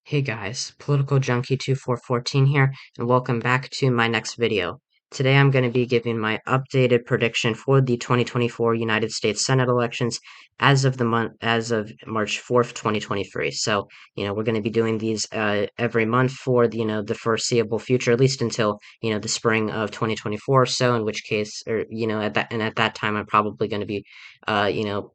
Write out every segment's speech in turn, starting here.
Hey guys, Political Junkie 2414 here, and welcome back to my next video. Today I'm going to be giving my updated prediction for the 2024 United States Senate elections as of March 4th, 2023. So, we're going to be doing these every month for the foreseeable future, at least until, the spring of 2024 or so, in which case, or, at that time I'm probably going to be, uh, you know,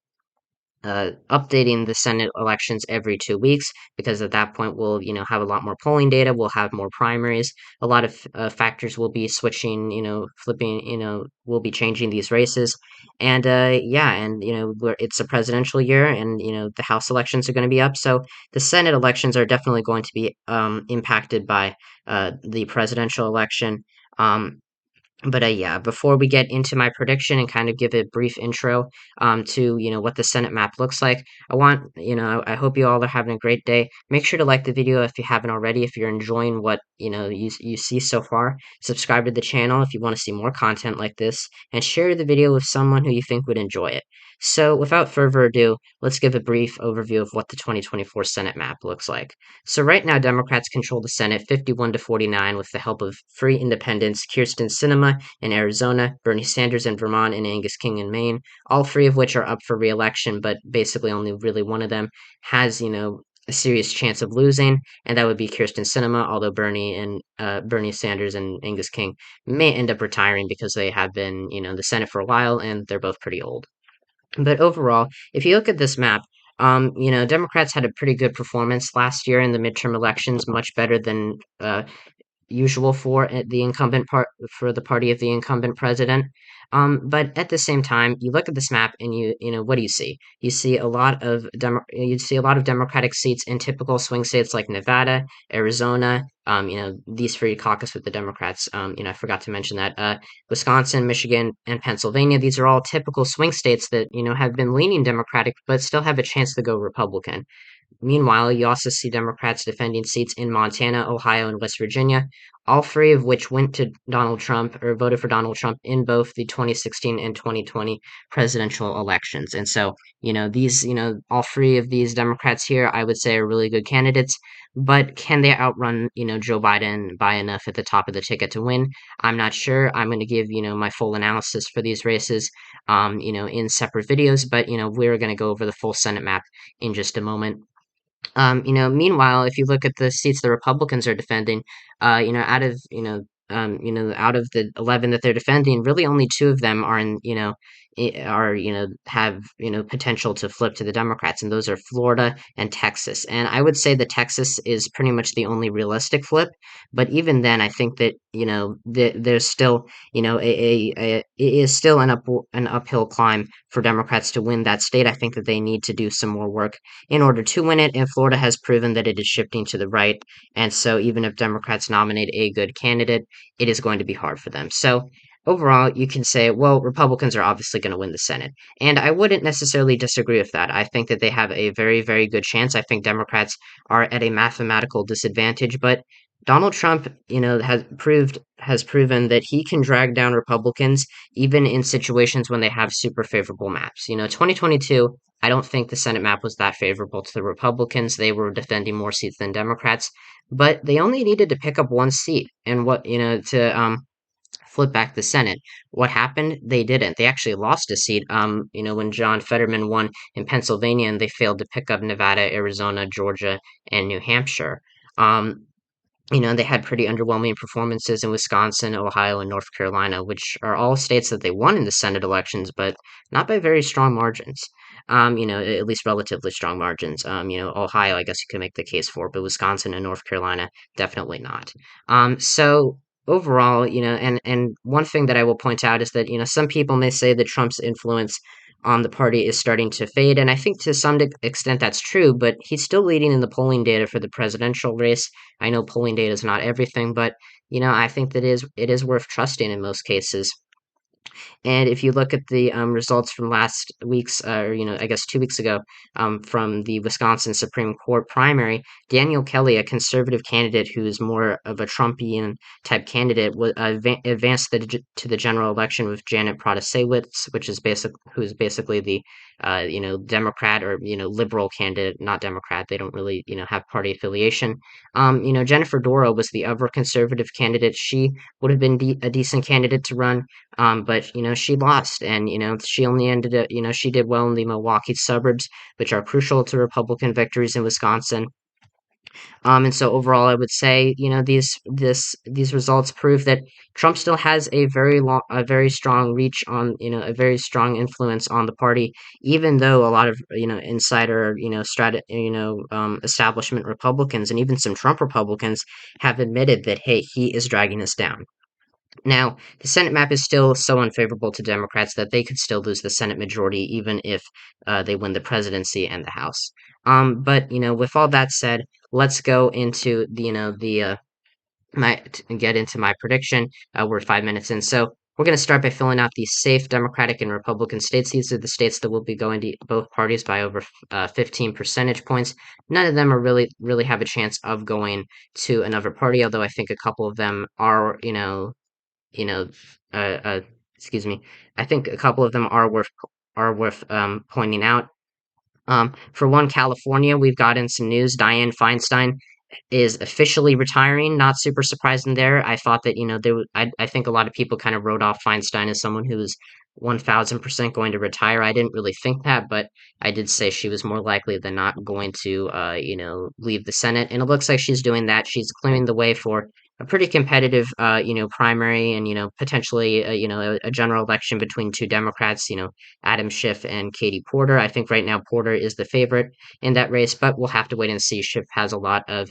updating the Senate elections every 2 weeks because at that point we'll have a lot more polling data. We'll have more primaries. A lot of factors will be switching. Flipping. We'll be changing these races, and yeah, and it's a presidential year, and the House elections are going to be up. So the Senate elections are definitely going to be impacted by the presidential election. But yeah, before we get into my prediction and kind of give a brief intro to what the Senate map looks like, I hope you all are having a great day. Make sure to like the video if you haven't already. If you're enjoying what you see so far, subscribe to the channel if you want to see more content like this, and share the video with someone who you think would enjoy it. So without further ado, let's give a brief overview of what the 2024 Senate map looks like. So right now, Democrats control the Senate 51 to 49 with the help of Free Independents Kyrsten Sinema in Arizona, Bernie Sanders in Vermont, and Angus King in Maine, all three of which are up for re-election, but basically only really one of them has, a serious chance of losing, and that would be Kyrsten Sinema, although Bernie Sanders and Angus King may end up retiring because they have been, in the Senate for a while, and they're both pretty old. But overall, if you look at this map, Democrats had a pretty good performance last year in the midterm elections, much better than usual for the party of the incumbent president. But at the same time, you look at this map and what do you see? You see a lot of Democratic seats in typical swing states like Nevada, Arizona. These three caucus with the Democrats. I forgot to mention that. Wisconsin, Michigan, and Pennsylvania. These are all typical swing states that have been leaning Democratic, but still have a chance to go Republican. Meanwhile, you also see Democrats defending seats in Montana, Ohio, and West Virginia, all three of which went to Donald Trump or voted for Donald Trump in both the 2016 and 2020 presidential elections. And so, all three of these Democrats here, I would say, are really good candidates. But can they outrun, Joe Biden by enough at the top of the ticket to win? I'm not sure. I'm going to give, my full analysis for these races, in separate videos. But, we're going to go over the full Senate map in just a moment. Meanwhile, if you look at the seats the Republicans are defending, out of the 11 that they're defending, really only two of them are have potential to flip to the Democrats, and those are Florida and Texas. And I would say that Texas is pretty much the only realistic flip. But even then, I think that there's still it is still an uphill climb for Democrats to win that state. I think that they need to do some more work in order to win it, and Florida has proven that it is shifting to the right, and so even if Democrats nominate a good candidate, it is going to be hard for them. So overall, you can say, well, Republicans are obviously going to win the Senate, and I wouldn't necessarily disagree with that. I think that they have a very, very good chance. I think Democrats are at a mathematical disadvantage, but Donald Trump, has proven that he can drag down Republicans even in situations when they have super favorable maps. 2022, I don't think the Senate map was that favorable to the Republicans. They were defending more seats than Democrats, but they only needed to pick up one seat and to flip back the Senate. What happened? They didn't. They actually lost a seat. When John Fetterman won in Pennsylvania, and they failed to pick up Nevada, Arizona, Georgia, and New Hampshire. They had pretty underwhelming performances in Wisconsin, Ohio, and North Carolina, which are all states that they won in the Senate elections, but not by very strong margins. At least relatively strong margins. Ohio, I guess you could make the case for, but Wisconsin and North Carolina, definitely not. So overall, and one thing that I will point out is that, some people may say that Trump's influence on the party is starting to fade, and I think to some extent that's true, but he's still leading in the polling data for the presidential race. I know polling data is not everything, but I think that it is worth trusting in most cases. And if you look at the results from last week's, or I guess 2 weeks ago, from the Wisconsin Supreme Court primary, Daniel Kelly, a conservative candidate who is more of a Trumpian type candidate, advanced to the general election with Janet Protasiewicz, who is basically the Democrat or, liberal candidate, not Democrat. They don't really, have party affiliation. Jennifer Dora was the other conservative candidate. She would have been a decent candidate to run, but, she lost, and, she only ended up, she did well in the Milwaukee suburbs, which are crucial to Republican victories in Wisconsin. And so overall, I would say, these results prove that Trump still has a very strong reach on, a very strong influence on the party, even though a lot of, insider, establishment Republicans and even some Trump Republicans have admitted that, hey, he is dragging us down. Now, the Senate map is still so unfavorable to Democrats that they could still lose the Senate majority even if they win the presidency and the House. But with all that said, let's go into get into my prediction. We're 5 minutes in, so we're going to start by filling out the safe Democratic and Republican states. These are the states that will be going to both parties by over 15 percentage points. None of them are really have a chance of going to another party, although I think a couple of them are, you know, uh, uh, excuse me. I think a couple of them are worth pointing out. For one, California, we've gotten some news. Dianne Feinstein is officially retiring. Not super surprising there. I thought that I think a lot of people kind of wrote off Feinstein as someone who was 1,000% going to retire. I didn't really think that, but I did say she was more likely than not going to leave the Senate, and it looks like she's doing that. She's clearing the way for a pretty competitive primary, and potentially a general election between two Democrats. Adam Schiff and Katie Porter. I think right now Porter is the favorite in that race, but we'll have to wait and see. Schiff has a lot of,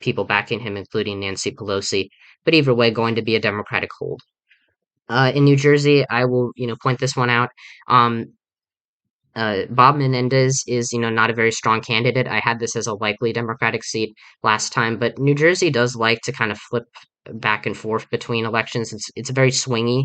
people backing him, including Nancy Pelosi. But either way, going to be a Democratic hold. In New Jersey, I will, point this one out. Um, Bob Menendez is, not a very strong candidate. I had this as a likely Democratic seat last time, but New Jersey does like to kind of flip back and forth between elections. It's a very swingy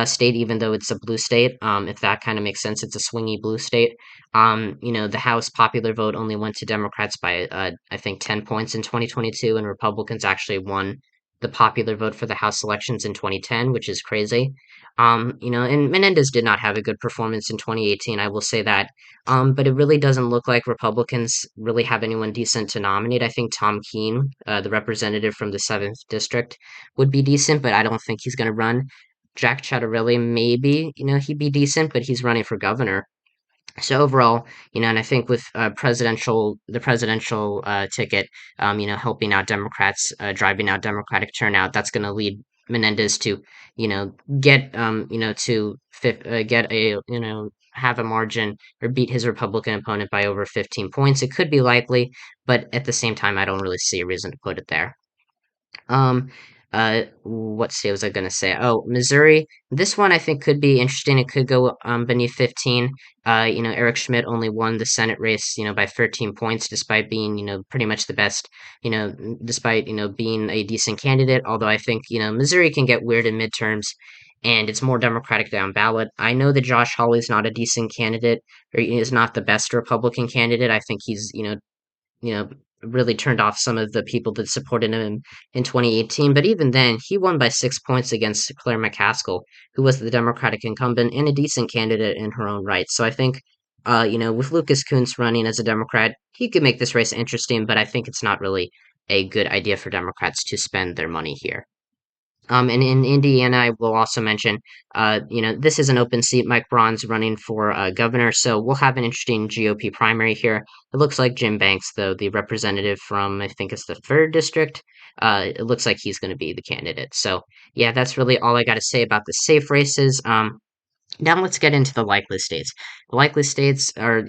state, even though it's a blue state. If that kind of makes sense, it's a swingy blue state. The House popular vote only went to Democrats by I think 10 points in 2022, and Republicans actually won the popular vote for the House elections in 2010, which is crazy. And Menendez did not have a good performance in 2018, I will say that. But it really doesn't look like Republicans really have anyone decent to nominate. I think Tom Keene, the representative from the 7th District, would be decent, but I don't think he's going to run. Jack Ciattarelli, maybe, he'd be decent, but he's running for governor. So overall, and I think with the presidential ticket, helping out Democrats, driving out Democratic turnout, that's going to lead Menendez to, you know, get, get a, have a margin or beat his Republican opponent by over 15 points. It could be likely, but at the same time, I don't really see a reason to put it there. Um, what state was I gonna say? Oh, Missouri. This one I think could be interesting. It could go beneath 15. Eric Schmidt only won the Senate race, by 13 points, despite being, pretty much the best, despite, being a decent candidate. Although I think, Missouri can get weird in midterms, and it's more Democratic down ballot. I know that Josh Hawley's not a decent candidate, or is not the best Republican candidate. I think he's, you know, really turned off some of the people that supported him in 2018. But even then, he won by 6 points against Claire McCaskill, who was the Democratic incumbent and a decent candidate in her own right. So I think, with Lucas Kunce running as a Democrat, he could make this race interesting, but I think it's not really a good idea for Democrats to spend their money here. And in Indiana, I will also mention, this is an open seat. Mike Braun's running for governor, so we'll have an interesting GOP primary here. It looks like Jim Banks, though, the representative from, I think it's the 3rd district, it looks like he's going to be the candidate. So, yeah, that's really all I got to say about the safe races. Now let's get into the likely states. The likely states are,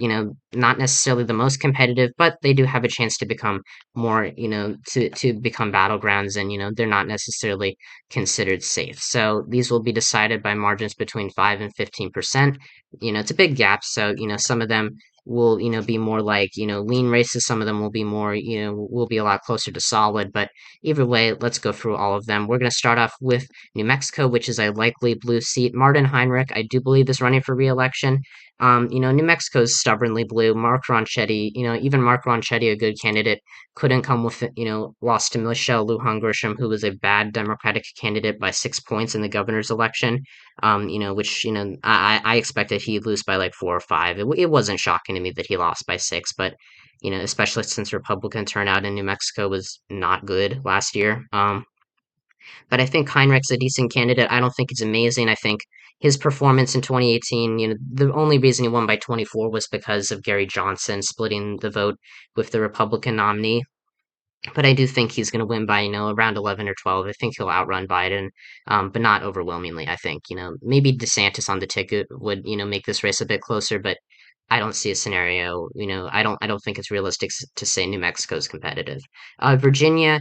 not necessarily the most competitive, but they do have a chance to become more, to become battlegrounds, and, they're not necessarily considered safe. So these will be decided by margins between 5 and 15%. It's a big gap, so, some of them will, be more like, lean races. Some of them will be more, will be a lot closer to solid, but either way, let's go through all of them. We're going to start off with New Mexico, which is a likely blue seat. Martin Heinrich, I do believe, is running for re-election. New Mexico's stubbornly blue. Mark Ronchetti, even Mark Ronchetti, a good candidate, couldn't come with, lost to Michelle Lujan Grisham, who was a bad Democratic candidate by 6 points in the governor's election. Which, I expected he'd lose by like 4 or 5. It wasn't shocking to me that he lost by 6, but, especially since Republican turnout in New Mexico was not good last year. But I think Heinrich's a decent candidate. I don't think it's amazing. I think his performance in 2018, the only reason he won by 24 was because of Gary Johnson splitting the vote with the Republican nominee. But I do think he's going to win by, around 11 or 12. I think he'll outrun Biden, but not overwhelmingly. I think, maybe DeSantis on the ticket would, make this race a bit closer, but I don't see a scenario, I don't think it's realistic to say New Mexico's competitive. Virginia,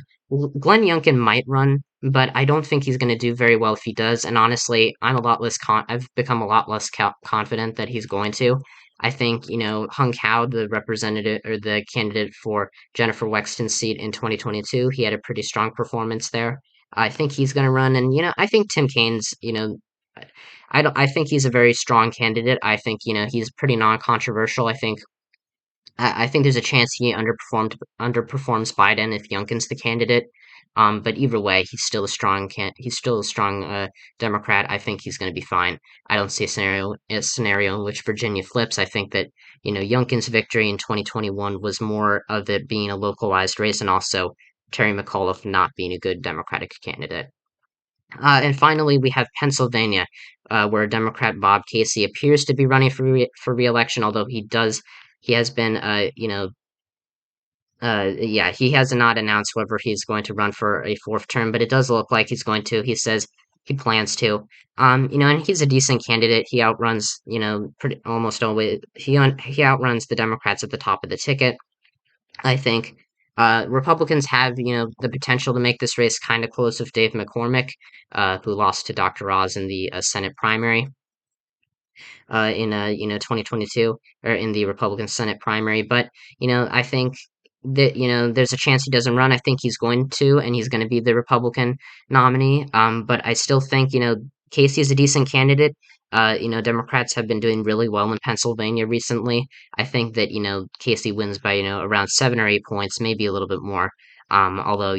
Glenn Youngkin might run, but I don't think he's going to do very well if he does. And honestly, I've become a lot less confident that he's going to. I think, Hung Hao, the representative or the candidate for Jennifer Wexton's seat in 2022, he had a pretty strong performance there. I think he's going to run, and I think Tim Kaine's, I don't. I think he's a very strong candidate. I think he's pretty non-controversial. I think there's a chance he underperforms Biden if Youngkin's the candidate. But either way, he's still a strong Democrat. I think he's going to be fine. I don't see a scenario in which Virginia flips. I think that Youngkin's victory in 2021 was more of it being a localized race, and also Terry McAuliffe not being a good Democratic candidate. And finally, we have Pennsylvania, where Democrat Bob Casey appears to be running for re-election, although he has been, yeah, he has not announced whether he's going to run for a fourth term, but it does look like he's going to. He says he plans to. And he's a decent candidate. He outruns, pretty almost always. He outruns the Democrats at the top of the ticket. I think Republicans have, the potential to make this race kind of close with Dave McCormick, who lost to Dr. Oz in the Senate primary in 2022, or in the Republican Senate primary. But I think that there's a chance he doesn't run. I think he's going to, and he's going to be the Republican nominee. But I still think Casey is a decent candidate. Democrats have been doing really well in Pennsylvania recently. I think that Casey wins by around 7 or 8 points, maybe a little bit more. Although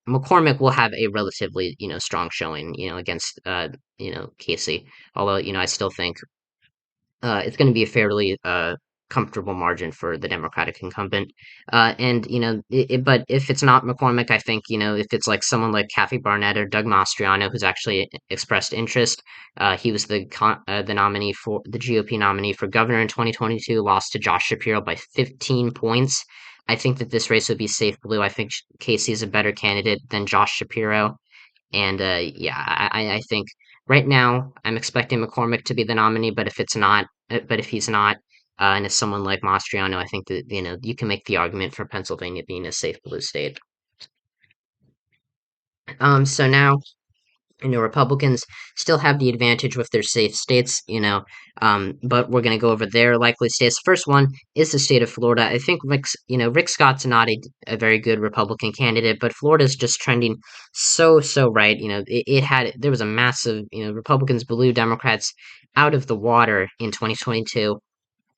McCormick will have a relatively strong showing against Casey. Although I still think it's going to be a fairly comfortable margin for the Democratic incumbent. And but if it's not McCormick, I think if it's like someone like Kathy Barnett or Doug Mastriano who's actually expressed interest. He was the nominee for the GOP nominee for governor in 2022, lost to Josh Shapiro by 15 points. I think that this race would be safe blue. I think Casey is a better candidate than Josh Shapiro. And yeah, I think right now I'm expecting McCormick to be the nominee, but if he's not, and it's someone like Mastriano, I think that you can make the argument for Pennsylvania being a safe blue state. So now Republicans still have the advantage with their safe states, but we're going to go over their likely states. The first one is the state of Florida. I think Rick Scott's not a very good Republican candidate, but Florida's just trending so right. There was a massive, Republicans blew Democrats out of the water in 2022.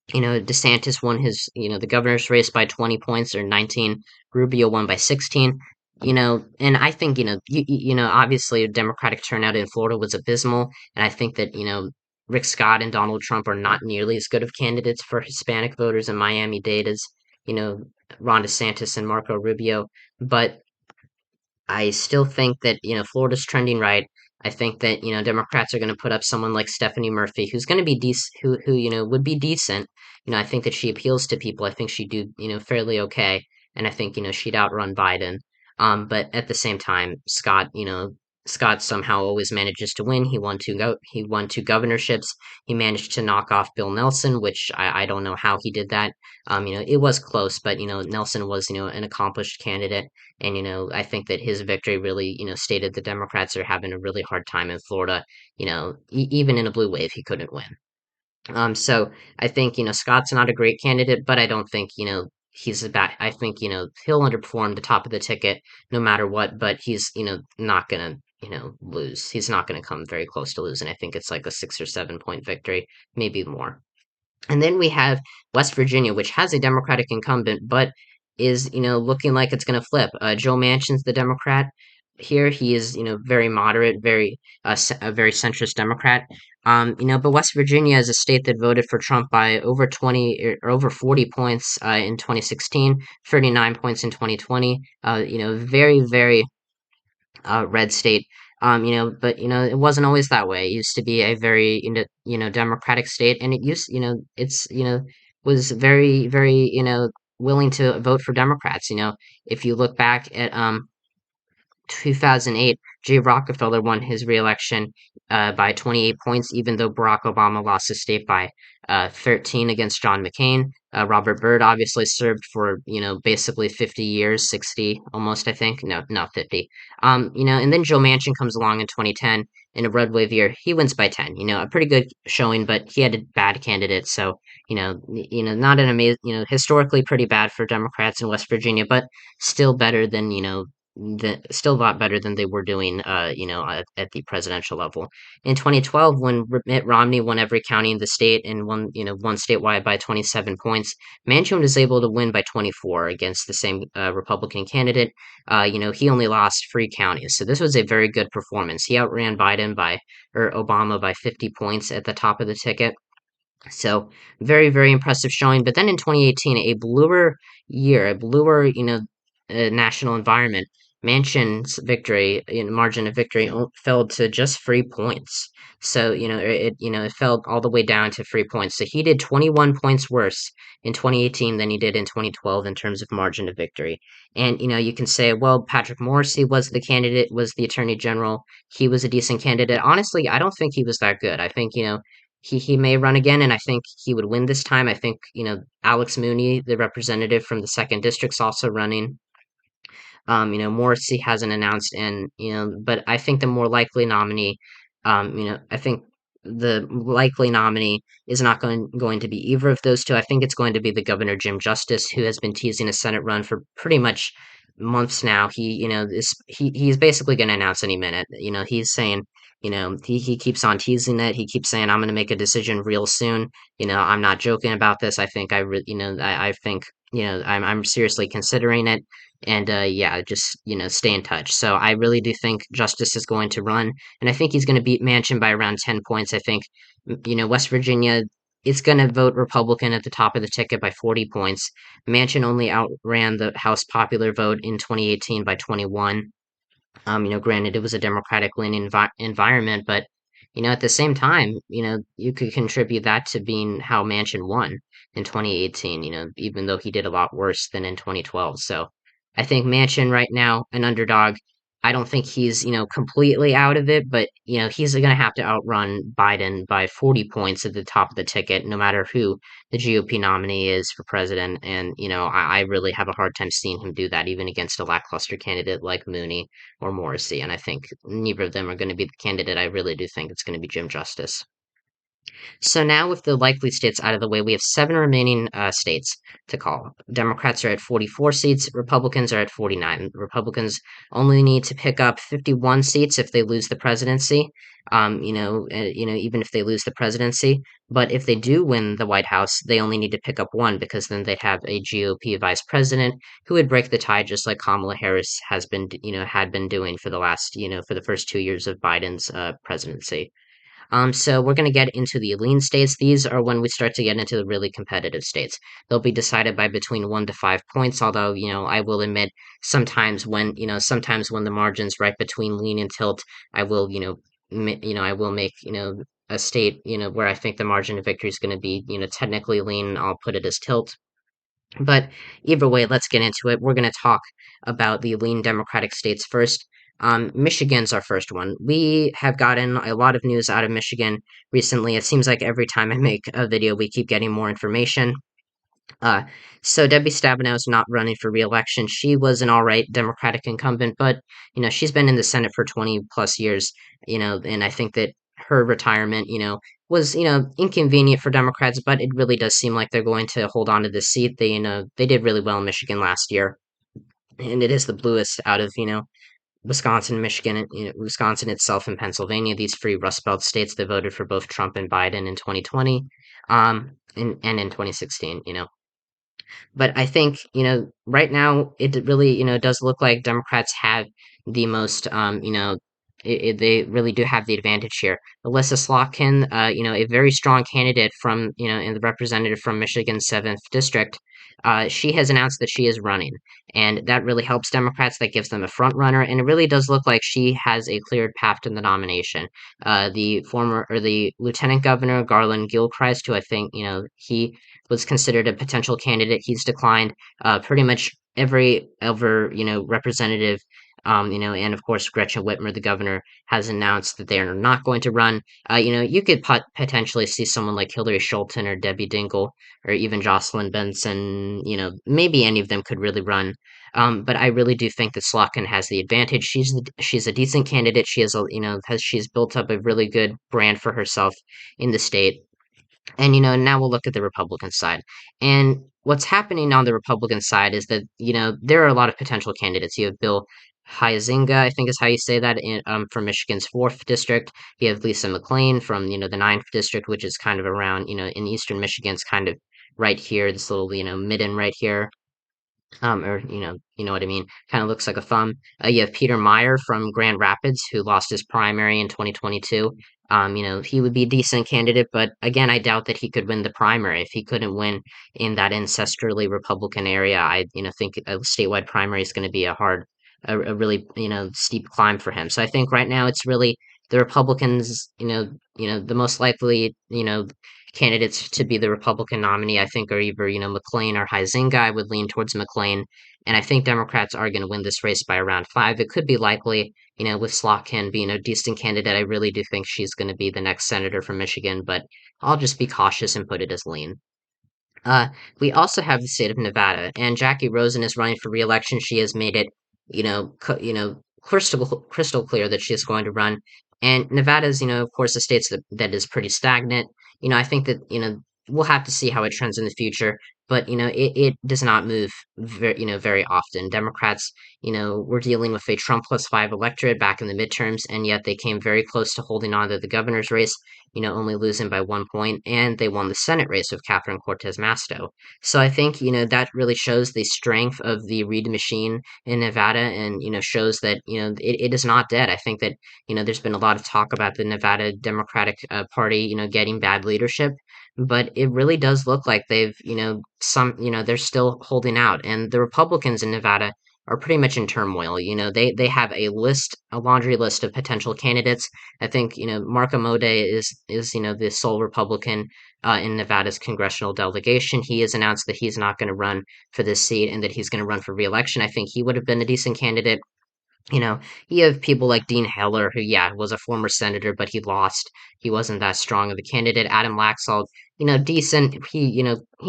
DeSantis won the governor's race by 20 points or 19. Rubio won by 16. And I think, obviously Democratic turnout in Florida was abysmal. And I think that, Rick Scott and Donald Trump are not nearly as good of candidates for Hispanic voters in Miami-Dade as, Ron DeSantis and Marco Rubio. But I still think that, Florida's trending right. I think that, Democrats are going to put up someone like Stephanie Murphy, who's going to be decent, who, would be decent. I think that she appeals to people. I think she'd do, fairly okay. And I think, she'd outrun Biden. But at the same time, Scott somehow always manages to win. He won two governorships. He managed to knock off Bill Nelson, which I don't know how he did that. It was close, but, Nelson was, an accomplished candidate. And, I think that his victory really, stated the Democrats are having a really hard time in Florida. Even in a blue wave, he couldn't win. So I think, Scott's not a great candidate, but I don't think, he's about, I think, he'll underperform the top of the ticket no matter what, but he's, not gonna, lose. He's not gonna come very close to losing. I think it's like a 6 or 7 point victory, maybe more. And then we have West Virginia, which has a Democratic incumbent, but is, looking like it's going to flip. Joe Manchin's the Democrat here. He is, very moderate, a very centrist Democrat. But West Virginia is a state that voted for Trump by over 20 or over 40 points in 2016, 39 points in 2020. Very, very red state. But it wasn't always that way. It used to be a very democratic state, and it used it's was very very willing to vote for Democrats. If you look back at 2008, Jay Rockefeller won his reelection by 28 points, even though Barack Obama lost the state by 13 against John McCain. Robert Byrd obviously served for, basically 50 years, 60 almost, I think. No, not 50. And then Joe Manchin comes along in 2010 in a red wave year. He wins by 10. A pretty good showing, but he had a bad candidate, so not an amazing, historically pretty bad for Democrats in West Virginia, but still better than still a lot better than they were doing, at the presidential level. In 2012, when Mitt Romney won every county in the state and won statewide by 27 points, Manchin was able to win by 24 against the same Republican candidate. He only lost 3 counties, so this was a very good performance. He outran Obama by 50 points at the top of the ticket. So very, very impressive showing. But then in 2018, a bluer year, a bluer, national environment, Manchin's victory in margin of victory fell to just 3 points. So it fell all the way down to 3 points. So he did 21 points worse in 2018 than he did in 2012 in terms of margin of victory. And you can say, well, Patrick Morrisey was the candidate, was the attorney general. He was a decent candidate. Honestly, I don't think he was that good. I think he may run again, and I think he would win this time. I think, Alex Mooney, the representative from the second district's also running. Morrissey hasn't announced, and but I think the more likely nominee, I think the likely nominee is not going to be either of those two. I think it's going to be the governor Jim Justice, who has been teasing a Senate run for pretty much months now. He's basically going to announce any minute. He's saying. He keeps on teasing it. He keeps saying, "I'm going to make a decision real soon." I'm not joking about this. I think I think I'm seriously considering it, and yeah, just stay in touch. So I really do think Justice is going to run, and I think he's going to beat Manchin by around 10 points. I think West Virginia is going to vote Republican at the top of the ticket by 40 points. Manchin only outran the House popular vote in 2018 by 21. Granted, it was a Democratic leaning environment, but at the same time, you could contribute that to being how Manchin won in 2018. Even though he did a lot worse than in 2012. So I think Manchin right now, an underdog. I don't think he's completely out of it, but he's going to have to outrun Biden by 40 points at the top of the ticket, no matter who the GOP nominee is for president. And I really have a hard time seeing him do that, even against a lackluster candidate like Mooney or Morrissey, and I think neither of them are going to be the candidate. I really do think it's going to be Jim Justice. So now, with the likely states out of the way, we have 7 remaining states to call. Democrats are at 44 seats. Republicans are at 49. Republicans only need to pick up 51 seats if they lose the presidency. Even if they lose the presidency, but if they do win the White House, they only need to pick up one because then they'd have a GOP vice president who would break the tie, just like Kamala Harris had been doing for the last, for the first 2 years of Biden's presidency. So we're going to get into the lean states. These are when we start to get into the really competitive states. They'll be decided by between 1 to 5 points, although, I will admit sometimes when the margin's right between lean and tilt, I will, I will make, a state, where I think the margin of victory is going to be, technically lean. I'll put it as tilt. But either way, let's get into it. We're going to talk about the lean Democratic states first. Michigan's our first one. We have gotten a lot of news out of Michigan recently. It seems like every time I make a video, we keep getting more information. Uh, so Debbie Stabenow is not running for re-election. She was an all-right Democratic incumbent, but she's been in the Senate for 20 plus years. And I think that her retirement, was inconvenient for Democrats, but it really does seem like they're going to hold on to this seat. They did really well in Michigan last year, and it is the bluest out of Wisconsin, Michigan, and Wisconsin itself, and Pennsylvania. These three Rust Belt states that voted for both Trump and Biden in 2020. and in 2016, but I think, right now it really, does look like Democrats have the most, they really do have the advantage here. Alyssa Slotkin, a very strong candidate from, and the representative from Michigan's 7th district, she has announced that she is running, and that really helps Democrats. That gives them a front runner, and it really does look like she has a cleared path to the nomination. The Lieutenant Governor Garland Gilchrist, who I think, he was considered a potential candidate. He's declined. Pretty much every ever representative, and of course Gretchen Whitmer, the governor, has announced that they are not going to run. You could potentially see someone like Hillary Scholten or Debbie Dingell or even Jocelyn Benson. Maybe any of them could really run. But I really do think that Slotkin has the advantage. She's a decent candidate. She has a she's built up a really good brand for herself in the state. And, now we'll look at the Republican side. And what's happening on the Republican side is that, there are a lot of potential candidates. You have Bill Huizenga, I think is how you say that, from Michigan's 4th district. You have Lisa McClain from, the 9th district, which is kind of around, in eastern Michigan's kind of right here, this little, midden right here. Or you know what I mean. Kind of looks like a thumb. You have Peter Meyer from Grand Rapids, who lost his primary in 2022. He would be a decent candidate, but again, I doubt that he could win the primary. If he couldn't win in that ancestrally Republican area, I think a statewide primary is going to be a really steep climb for him. So I think right now it's really the Republicans. The most likely candidates to be the Republican nominee, I think, are either, McClain or Huizenga. I would lean towards McClain. And I think Democrats are going to win this race by around 5. It could be likely, with Slotkin being a decent candidate. I really do think she's going to be the next senator from Michigan, but I'll just be cautious and put it as lean. Uh, we also have the state of Nevada, and Jackie Rosen is running for re-election. She has made it, crystal clear that she is going to run. And Nevada is, of course, a state that is pretty stagnant. I think that we'll have to see how it trends in the future. But it does not move very often. Democrats, were dealing with a Trump plus 5 electorate back in the midterms, and yet they came very close to holding on to the governor's race, only losing by 1 point, and they won the Senate race with Catherine Cortez Masto. So I think, that really shows the strength of the Reid machine in Nevada and, shows that, it is not dead. I think that, there's been a lot of talk about the Nevada Democratic Party, getting bad leadership, but it really does look like they've, they're still holding out. And the Republicans in Nevada are pretty much in turmoil. They have a laundry list of potential candidates. I think, Marco Mode is the sole Republican in Nevada's congressional delegation. He has announced that he's not going to run for this seat and that he's going to run for re-election. I think he would have been a decent candidate. You know, you have people like Dean Heller, who, yeah, was a former senator, but he lost. He wasn't that strong of a candidate. Adam Laxalt, decent. He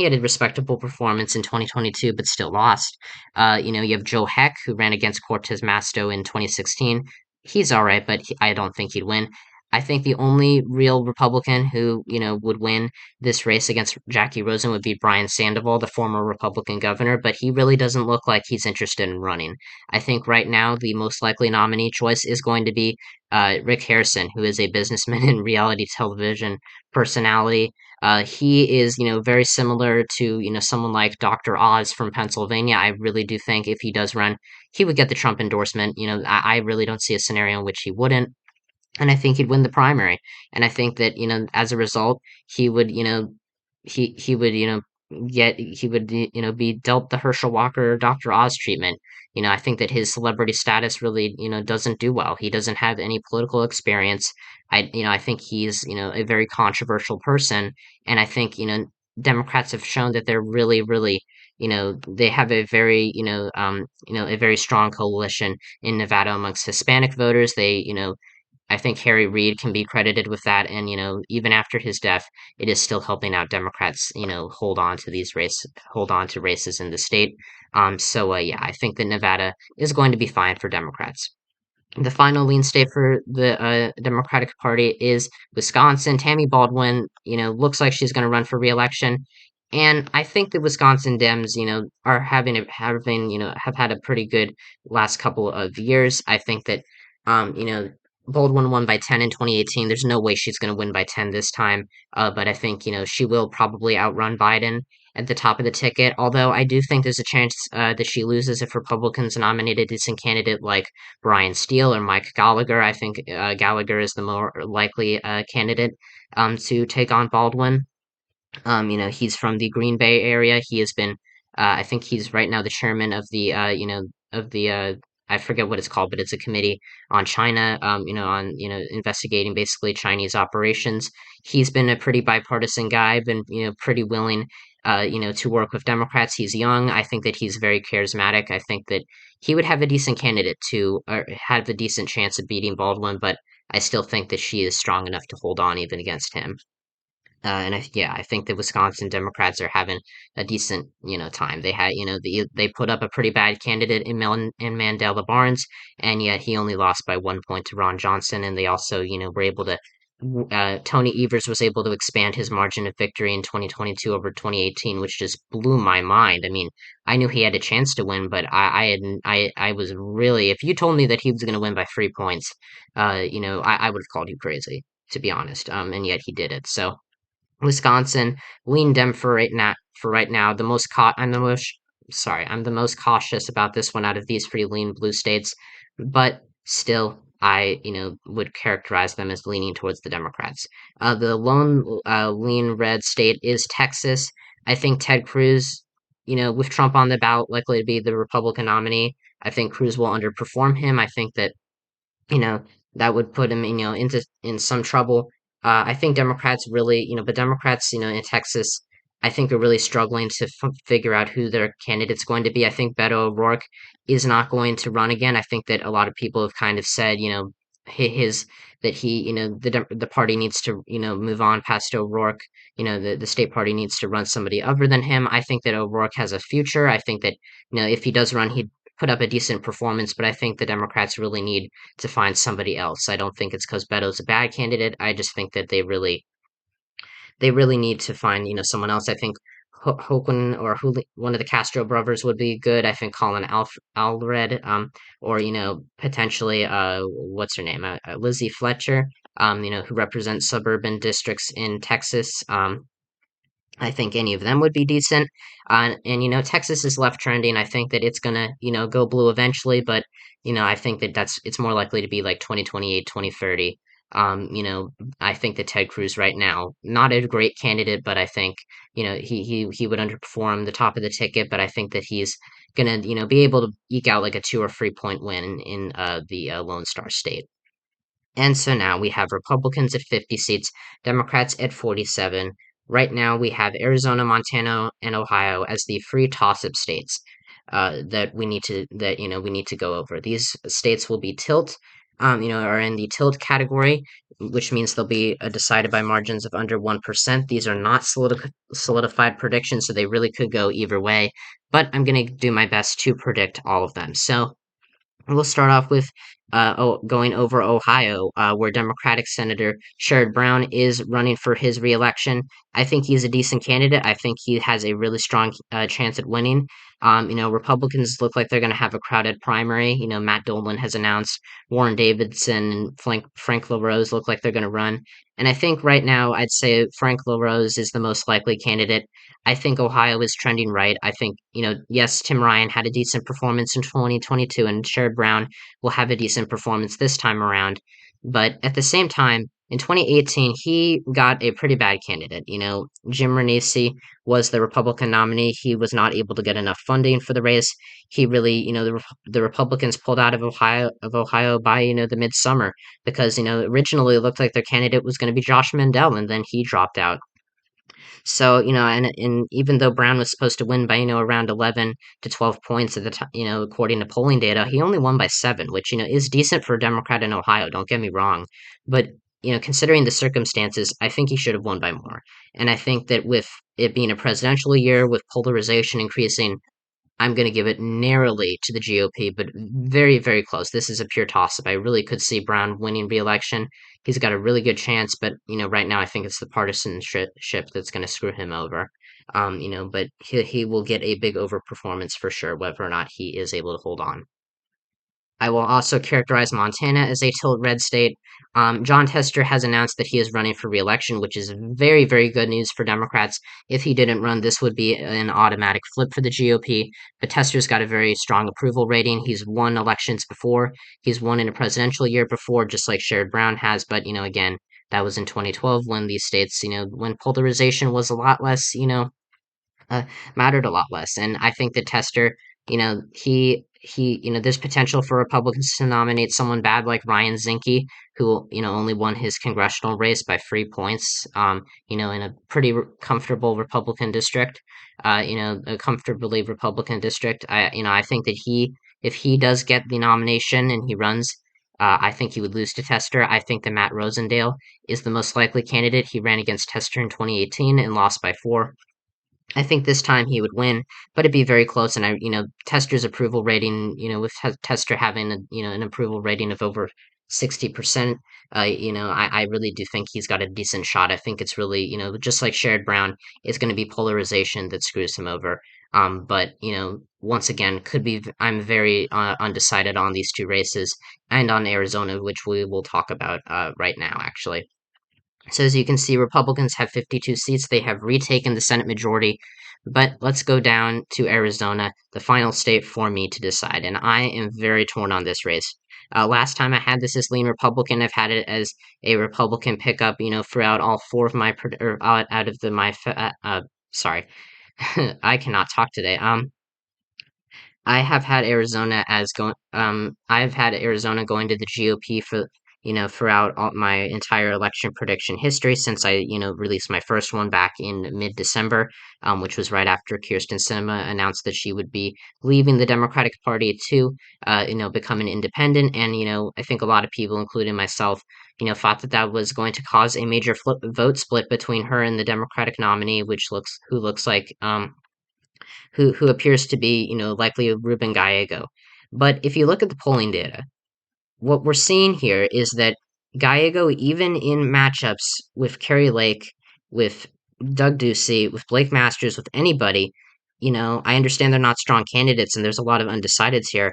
had a respectable performance in 2022, but still lost. You have Joe Heck, who ran against Cortez Masto in 2016. He's all right, but I don't think he'd win. I think the only real Republican who, would win this race against Jackie Rosen would be Brian Sandoval, the former Republican governor, but he really doesn't look like he's interested in running. I think right now the most likely nominee choice is going to be Rick Harrison, who is a businessman and reality television personality. He is, very similar to, someone like Dr. Oz from Pennsylvania. I really do think if he does run, he would get the Trump endorsement. I really don't see a scenario in which he wouldn't. And I think he'd win the primary. And I think that, as a result, he would, he would, he would, be dealt the Herschel Walker Dr. Oz treatment. I think that his celebrity status really, doesn't do well. He doesn't have any political experience. I think he's, a very controversial person. And I think, Democrats have shown that they're really, really, they have a very, a very strong coalition in Nevada amongst Hispanic voters. I think Harry Reid can be credited with that, and even after his death, it is still helping out Democrats, hold on to races in the state. Yeah, I think that Nevada is going to be fine for Democrats. The final lean state for the Democratic Party is Wisconsin. Tammy Baldwin, looks like she's going to run for re-election, and I think the Wisconsin Dems, are have had a pretty good last couple of years. I think that, Baldwin won by 10 in 2018. There's no way she's going to win by 10 this time. But I think, she will probably outrun Biden at the top of the ticket. Although I do think there's a chance that she loses if Republicans nominate a decent candidate like Brian Steele or Mike Gallagher. I think Gallagher is the more likely candidate to take on Baldwin. He's from the Green Bay area. He has been, I think he's right now the chairman of the I forget what it's called, but it's a committee on China, on, investigating basically Chinese operations. He's been a pretty bipartisan guy, been, pretty willing, to work with Democrats. He's young. I think that he's very charismatic. I think that he would have a decent candidate to, or have a decent chance of beating Baldwin, but I still think that she is strong enough to hold on even against him. Yeah, I think the Wisconsin Democrats are having a decent, time. They had, they put up a pretty bad candidate in Mandela Barnes, and yet he only lost by 1 point to Ron Johnson. And they also, were able to. Tony Evers was able to expand his margin of victory in 2022 over 2018, which just blew my mind. I mean, I knew he had a chance to win, but I was really, if you told me that he was going to win by 3 points, I would have called you crazy, to be honest. And yet he did it. So. Wisconsin, lean Dem for right now. For right now, I'm the most cautious about this one out of these three lean blue states, but still, I would characterize them as leaning towards the Democrats. The lone lean red state is Texas. I think Ted Cruz, with Trump on the ballot, likely to be the Republican nominee. I think Cruz will underperform him. I think that you know, that would put him, in some trouble. I think Democrats really, but Democrats, in Texas, I think are really struggling to figure out who their candidate's going to be. I think Beto O'Rourke is not going to run again. I think that a lot of people have kind of said, his that he, the party needs to, move on past O'Rourke. The state party needs to run somebody other than him. I think that O'Rourke has a future. I think that, if he does run, he'd put up a decent performance, but I think the Democrats really need to find somebody else. I don't think it's because Beto's a bad candidate. I just think that they really need to find someone else. I think Hogan or one of the Castro brothers would be good. I think Colin Alred, or potentially what's her name, Lizzie Fletcher, who represents suburban districts in Texas. I think any of them would be decent. And Texas is left trending. I think that it's gonna, go blue eventually, but I think that it's more likely to be like 2028, 2030. I think that Ted Cruz right now, not a great candidate, but I think, he would underperform the top of the ticket, but I think that he's gonna, be able to eke out like a 2 or 3 point win in the Lone Star State. And so now we have Republicans at 50 seats, Democrats at 47. Right now we have Arizona, Montana, and Ohio as the free toss-up states that we need to go over. These states will be tilt, are in the tilt category, which means they'll be decided by margins of under 1%. These are not solidified predictions, so they really could go either way. But I'm going to do my best to predict all of them. So we'll start off with going over Ohio, where Democratic Senator Sherrod Brown is running for his reelection. I think he's a decent candidate. I think he has a really strong chance at winning. Republicans look like they're going to have a crowded primary. Matt Dolan has announced Warren Davidson and Frank LaRose look like they're going to run. And I think right now, I'd say Frank LaRose is the most likely candidate. I think Ohio is trending right. I think, yes, Tim Ryan had a decent performance in 2022, and Sherrod Brown will have a decent performance this time around. But at the same time, in 2018, he got a pretty bad candidate. Jim Renacci was the Republican nominee. He was not able to get enough funding for the race. He really, the Republicans pulled out of Ohio by, the midsummer because, originally it looked like their candidate was going to be Josh Mandel, and then he dropped out. So, and even though Brown was supposed to win by, around 11 to 12 points at the time, according to polling data, he only won by 7, which, is decent for a Democrat in Ohio, don't get me wrong. But, considering the circumstances, I think he should have won by more. And I think that with it being a presidential year, with polarization increasing, I'm going to give it narrowly to the GOP, but very, very close. This is a pure toss-up. I really could see Brown winning re-election. He's got a really good chance, but right now I think it's the partisanship that's going to screw him over. But he will get a big overperformance for sure, whether or not he is able to hold on. I will also characterize Montana as a tilt red state. Jon Tester has announced that he is running for re-election, which is very, very good news for Democrats. If he didn't run, this would be an automatic flip for the GOP. But Tester's got a very strong approval rating. He's won elections before. He's won in a presidential year before, just like Sherrod Brown has. But, again, that was in 2012 when these states, when polarization was a lot less, uh, mattered a lot less. And I think that Tester, there's potential for Republicans to nominate someone bad like Ryan Zinke, who, only won his congressional race by 3 points, in a pretty comfortable Republican district, a comfortably Republican district. I think that if he does get the nomination and he runs, I think he would lose to Tester. I think that Matt Rosendale is the most likely candidate. He ran against Tester in 2018 and lost by 4. I think this time he would win, but it'd be very close. And Tester's approval rating, with Tester having an approval rating of over 60%, I really do think he's got a decent shot. I think it's really, just like Sherrod Brown, it's going to be polarization that screws him over. But once again, I'm very undecided on these two races and on Arizona, which we will talk about right now, actually. So as you can see, Republicans have 52 seats. They have retaken the Senate majority. But let's go down to Arizona, the final state for me to decide. And I am very torn on this race. Last time I had this as lean Republican. I've had it as a Republican pickup, throughout all 4 of my, or out of the, my, sorry, I cannot talk today. I have had Arizona as going. I've had Arizona going to the GOP for throughout all my entire election prediction history since I released my first one back in mid-December, which was right after Kirsten Sinema announced that she would be leaving the Democratic Party to become an independent. And I think a lot of people, including myself, thought that that was going to cause a major vote split between her and the Democratic nominee, who looks like who appears to be, likely Ruben Gallego. But if you look at the polling data, what we're seeing here is that Gallego, even in matchups with Kari Lake, with Doug Ducey, with Blake Masters, with anybody, I understand they're not strong candidates and there's a lot of undecideds here,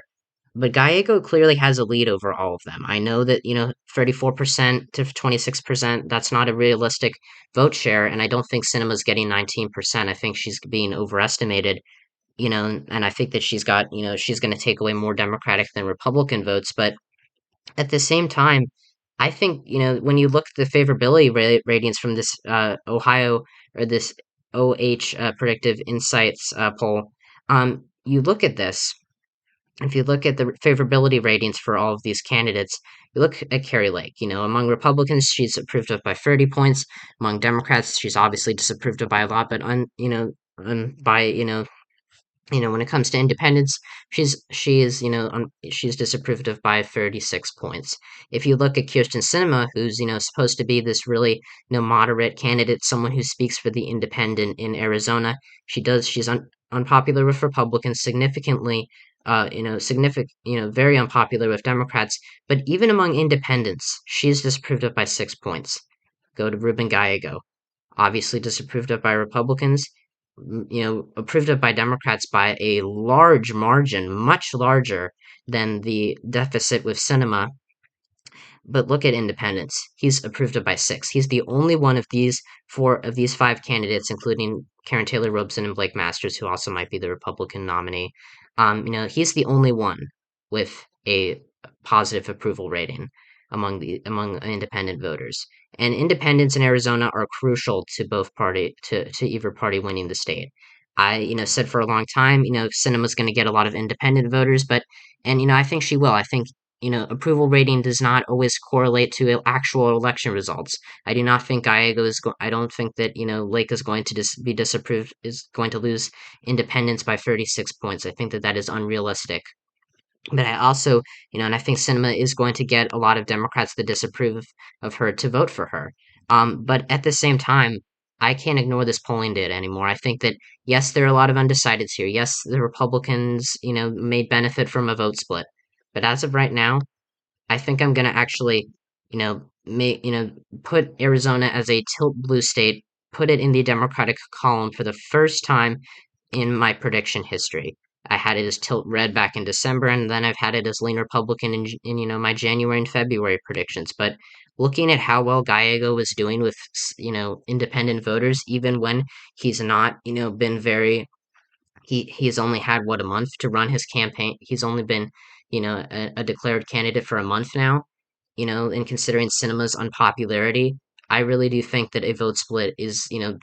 but Gallego clearly has a lead over all of them. I know that, 34% to 26%, that's not a realistic vote share, and I don't think Cinema's getting 19%. I think she's being overestimated, and I think that she's going to take away more Democratic than Republican votes. But at the same time, I think, when you look at the favorability ratings from this Ohio or this OH Predictive Insights poll, you look at this. If you look at the favorability ratings for all of these candidates, you look at Kari Lake. Among Republicans, she's approved of by 30 points. Among Democrats, she's obviously disapproved of by a lot, but by when it comes to independence, she's disapproved of by 36 points. If you look at Kirsten Sinema, who's supposed to be this really moderate candidate, someone who speaks for the independent in Arizona, she's unpopular with Republicans, significantly, very unpopular with Democrats. But even among independents, she's disapproved of by 6 points. Go to Ruben Gallego, obviously disapproved of by Republicans, approved of by Democrats by a large margin, much larger than the deficit with Sinema. But look at independents. He's approved of by 6. He's the only one of these 5 candidates, including Karen Taylor Robson and Blake Masters, who also might be the Republican nominee. He's the only one with a positive approval rating among independent voters. And independents in Arizona are crucial to either party winning the state. I, said for a long time, Sinema's going to get a lot of independent voters, and I think she will. I think approval rating does not always correlate to actual election results. I do not think Gallego I don't think that Lake is going to be disapproved, is going to lose independence by 36 points. I think that that is unrealistic. But I also, and I think Sinema is going to get a lot of Democrats that disapprove of her to vote for her. But at the same time, I can't ignore this polling data anymore. I think that, yes, there are a lot of undecideds here. Yes, the Republicans, may benefit from a vote split. But as of right now, I think I'm gonna actually, put Arizona as a tilt blue state, put it in the Democratic column for the first time in my prediction history. I had it as tilt red back in December, and then I've had it as lean Republican in my January and February predictions. But looking at how well Gallego was doing with independent voters, even when he's not been very he's only had what, a month to run his campaign. He's only been a declared candidate for a month now, and considering Cinema's unpopularity, I really do think that a vote split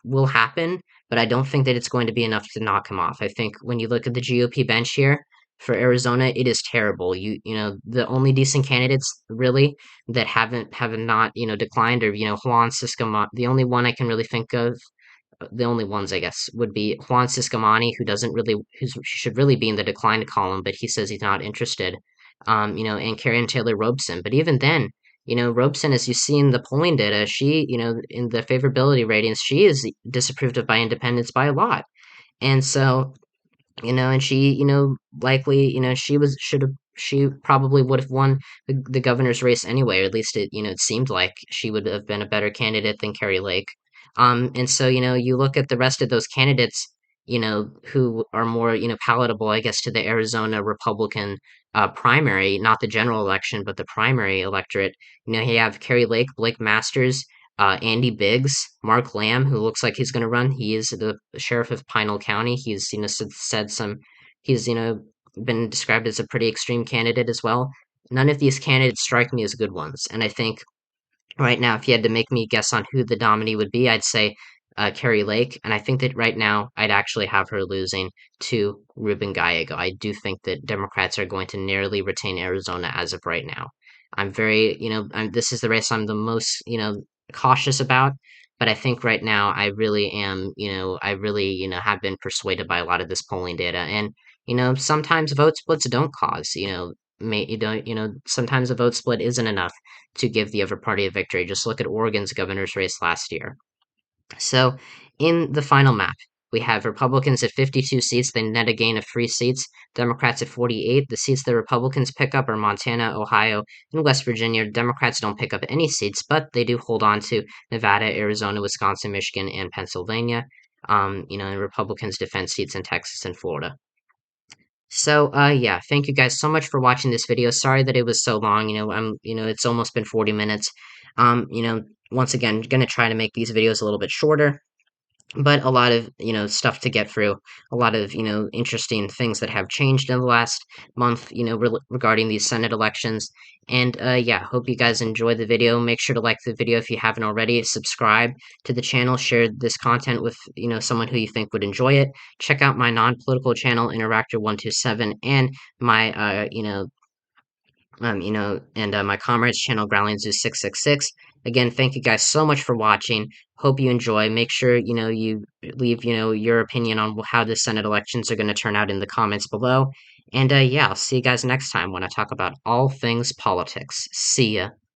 will happen, but I don't think that it's going to be enough to knock him off. I think when you look at the GOP bench here for Arizona, it is terrible. The only decent candidates really that have not declined are Juan Ciscomani. The only one I can really think of, the only ones I guess would be Juan Ciscomani, who should really be in the declined column, but he says he's not interested. And Karen Taylor Robson. But even then, Robson, as you see in the polling data, she, in the favorability ratings, she is disapproved of by independents by a lot. And so, and she, likely, she probably would have won the governor's race anyway, or at least it seemed like she would have been a better candidate than Carrie Lake. And so, you look at the rest of those candidates, who are more, palatable, I guess, to the Arizona Republican primary, not the general election, but the primary electorate. You have Carrie Lake, Blake Masters, Andy Biggs, Mark Lamb, who looks like he's going to run. He is the sheriff of Pinal County. He's, he's, been described as a pretty extreme candidate as well. None of these candidates strike me as good ones. And I think right now, if you had to make me guess on who the nominee would be, I'd say Carrie Lake. And I think that right now, I'd actually have her losing to Ruben Gallego. I do think that Democrats are going to narrowly retain Arizona as of right now. I'm very, this is the race I'm the most, cautious about. But I think right now, I really am, I really, have been persuaded by a lot of this polling data. And, sometimes vote splits don't cause, sometimes a vote split isn't enough to give the other party a victory. Just look at Oregon's governor's race last year. So, in the final map, we have Republicans at 52 seats, they net a gain of 3 seats. Democrats at 48. The seats the Republicans pick up are Montana, Ohio, and West Virginia. Democrats don't pick up any seats, but they do hold on to Nevada, Arizona, Wisconsin, Michigan, and Pennsylvania. And Republicans defend seats in Texas and Florida. So, yeah, thank you guys so much for watching this video. Sorry that it was so long. It's almost been 40 minutes. Once again, gonna try to make these videos a little bit shorter, but a lot of stuff to get through, a lot of interesting things that have changed in the last month, regarding these Senate elections. And yeah, hope you guys enjoyed the video. Make sure to like the video if you haven't already, subscribe to the channel, share this content with someone who you think would enjoy it. Check out my non-political channel, Interactor127, and my my comrades channel, GrowlingZoo666. Again, thank you guys so much for watching. Hope you enjoy. Make sure, you leave, your opinion on how the Senate elections are going to turn out in the comments below. And, yeah, I'll see you guys next time when I talk about all things politics. See ya.